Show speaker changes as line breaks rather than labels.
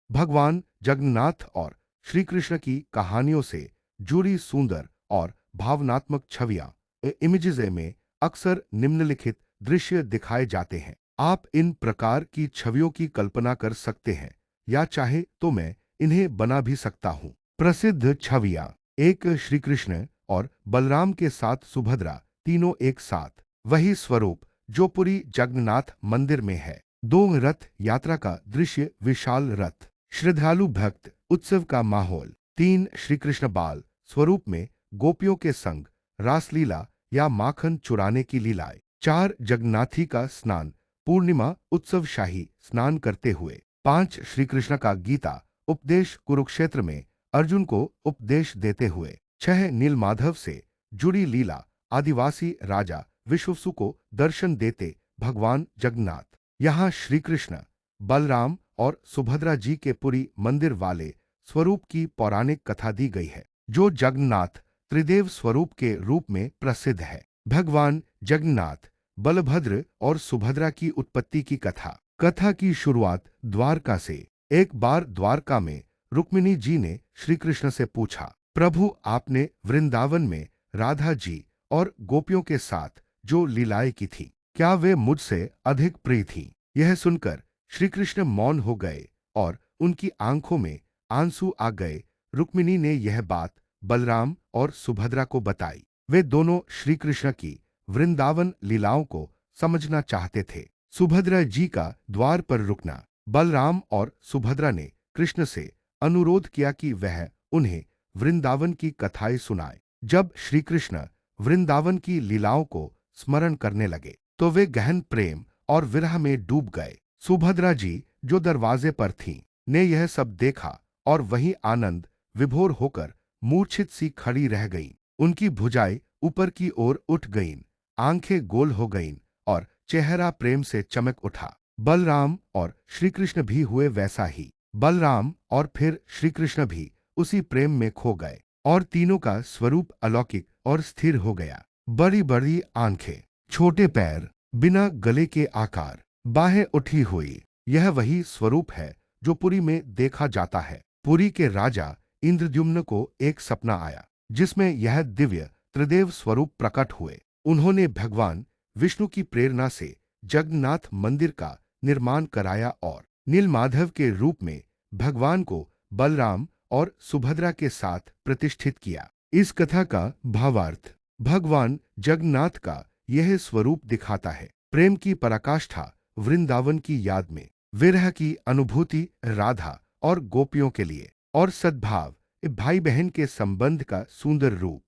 भगवान जगन्नाथ और श्री कृष्ण की कहानियों से जुड़ी सुंदर और भावनात्मक छवियां इमेजेस में अक्सर निम्नलिखित दृश्य दिखाए जाते हैं। आप इन प्रकार की छवियों की कल्पना कर सकते हैं या चाहे तो मैं इन्हें बना भी सकता हूँ। प्रसिद्ध छवियां, एक श्री कृष्ण और बलराम के साथ सुभद्रा, तीनों एक साथ। वही स्वरूप जो पुरी जगन्नाथ मंदिर में है। दो रथ यात्रा का दृश्य, विशाल रथ, श्रद्धालु भक्त, उत्सव का माहौल। तीन श्री कृष्ण बाल स्वरूप में गोपियों के संग रासलीला या माखन चुराने की लीलाएं। चार जगन्नाथी का स्नान, पूर्णिमा उत्सव शाही स्नान करते हुए। पांच श्री कृष्ण का गीता उपदेश, कुरुक्षेत्र में अर्जुन को उपदेश देते हुए। छह नीलमाधव से जुड़ी लीला, आदिवासी राजा विश्वसु को दर्शन देते भगवान जगन्नाथ। यहाँ श्री कृष्ण, बलराम और सुभद्रा जी के पुरी मंदिर वाले स्वरूप की पौराणिक कथा दी गई है, जो जगन्नाथ त्रिदेव स्वरूप के रूप में प्रसिद्ध है। भगवान जगन्नाथ, बलभद्र और सुभद्रा की उत्पत्ति की कथा। कथा की शुरुआत द्वारका से। एक बार द्वारका में रुक्मिणी जी ने श्री कृष्ण से पूछा, प्रभु आपने वृंदावन में राधा जी और गोपियों के साथ जो लीलाएं की थी, क्या वे मुझसे अधिक प्रिय थी? यह सुनकर श्री कृष्ण मौन हो गए और उनकी आंखों में आंसू आ गए। रुक्मिणी ने यह बात बलराम और सुभद्रा को बताई। वे दोनों श्री कृष्ण की वृंदावन लीलाओं को समझना चाहते थे। सुभद्रा जी का द्वार पर रुकना। बलराम और सुभद्रा ने कृष्ण से अनुरोध किया कि वह उन्हें वृंदावन की कथाएं सुनाए। जब श्री कृष्ण वृंदावन की लीलाओं को स्मरण करने लगे तो वे गहन प्रेम और विरह में डूब गए। सुभद्रा जी, जो दरवाजे पर थीं, ने यह सब देखा और वहीं आनंद विभोर होकर मूर्छित सी खड़ी रह गईं। उनकी भुजाएं ऊपर की ओर उठ गईं, आंखें गोल हो गईं और चेहरा प्रेम से चमक उठा। बलराम और श्री कृष्ण भी हुए वैसा ही। बलराम और फिर श्री कृष्ण भी उसी प्रेम में खो गए और तीनों का स्वरूप अलौकिक और स्थिर हो गया। बड़ी बड़ी आंखें, छोटे पैर, बिना गले के आकार, बाहें उठी हुई, यह वही स्वरूप है जो पुरी में देखा जाता है। पुरी के राजा इंद्रद्युम्न को एक सपना आया जिसमें यह दिव्य त्रिदेव स्वरूप प्रकट हुए। उन्होंने भगवान विष्णु की प्रेरणा से जगन्नाथ मंदिर का निर्माण कराया और नीलमाधव के रूप में भगवान को बलराम और सुभद्रा के साथ प्रतिष्ठित किया। इस कथा का भावार्थ, भगवान जगन्नाथ का यह स्वरूप दिखाता है प्रेम की पराकाष्ठा वृंदावन की याद में, विरह की अनुभूति राधा और गोपियों के लिए, और सद्भाव भाई बहन के संबंध का सुंदर रूप।